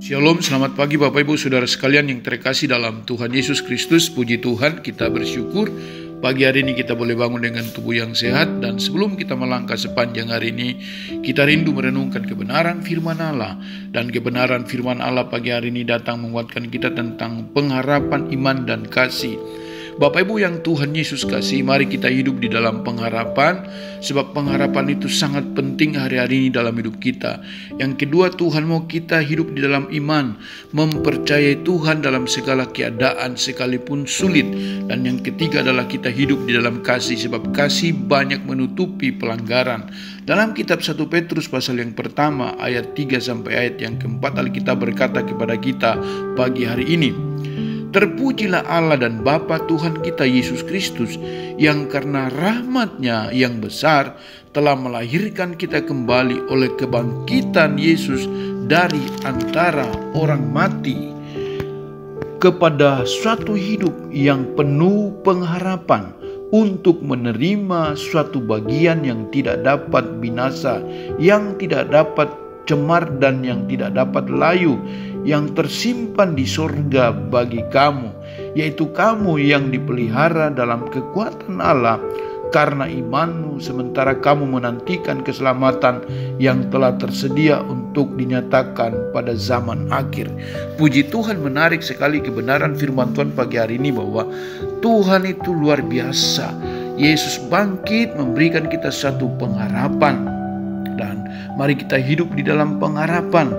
Shalom, selamat pagi Bapak Ibu Saudara sekalian yang terkasih dalam Tuhan Yesus Kristus. Puji Tuhan, kita bersyukur pagi hari ini kita boleh bangun dengan tubuh yang sehat. Dan sebelum kita melangkah sepanjang hari ini, kita rindu merenungkan kebenaran firman Allah. Dan kebenaran firman Allah pagi hari ini datang menguatkan kita tentang pengharapan iman dan kasih. Bapak Ibu yang Tuhan Yesus kasih, mari kita hidup di dalam pengharapan, sebab pengharapan itu sangat penting hari-hari ini dalam hidup kita. Yang kedua, Tuhan mau kita hidup di dalam iman, mempercayai Tuhan dalam segala keadaan sekalipun sulit. Dan yang ketiga adalah kita hidup di dalam kasih, sebab kasih banyak menutupi pelanggaran. Dalam kitab 1 Petrus pasal yang pertama ayat 3 sampai ayat yang keempat, Alkitab berkata kepada kita pagi hari ini, terpujilah Allah dan Bapa Tuhan kita Yesus Kristus, yang karena rahmat-Nya yang besar telah melahirkan kita kembali oleh kebangkitan Yesus dari antara orang mati kepada suatu hidup yang penuh pengharapan, untuk menerima suatu bagian yang tidak dapat binasa, yang tidak dapat cemar dan yang tidak dapat layu, yang tersimpan di sorga bagi kamu, yaitu kamu yang dipelihara dalam kekuatan Allah karena imanmu, sementara kamu menantikan keselamatan yang telah tersedia untuk dinyatakan pada zaman akhir. Puji Tuhan, menarik sekali kebenaran firman Tuhan pagi hari ini bahwa Tuhan itu luar biasa. Yesus bangkit memberikan kita satu pengharapan. Dan mari kita hidup di dalam pengharapan,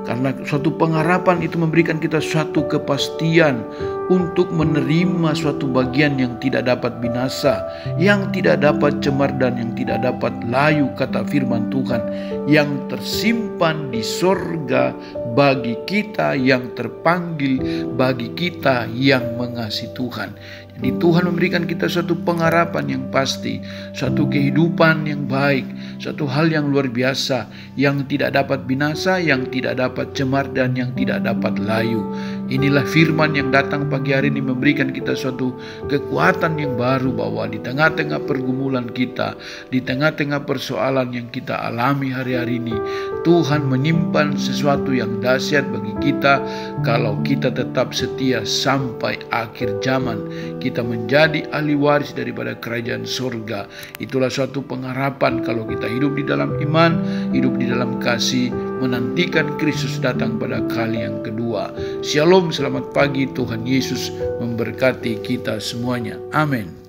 karena suatu pengharapan itu memberikan kita suatu kepastian untuk menerima suatu bagian yang tidak dapat binasa, yang tidak dapat cemar dan yang tidak dapat layu, kata firman Tuhan, yang tersimpan di sorga bagi kita yang terpanggil, bagi kita yang mengasihi Tuhan. Jadi Tuhan memberikan kita suatu pengharapan yang pasti, suatu kehidupan yang baik, suatu hal yang luar biasa, yang tidak dapat binasa, yang tidak dapat cemar dan yang tidak dapat layu. Inilah firman yang datang pagi hari ini memberikan kita suatu kekuatan yang baru, bahwa di tengah-tengah pergumulan kita, di tengah-tengah persoalan yang kita alami hari-hari ini, Tuhan menyimpan sesuatu yang dahsyat bagi kita kalau kita tetap setia sampai akhir zaman. Kita menjadi ahli waris daripada kerajaan surga. Itulah suatu pengharapan kalau kita hidup di dalam iman, hidup di dalam kasih, menantikan Kristus datang pada kali yang kedua. Shalom, selamat pagi, Tuhan Yesus memberkati kita semuanya. Amin.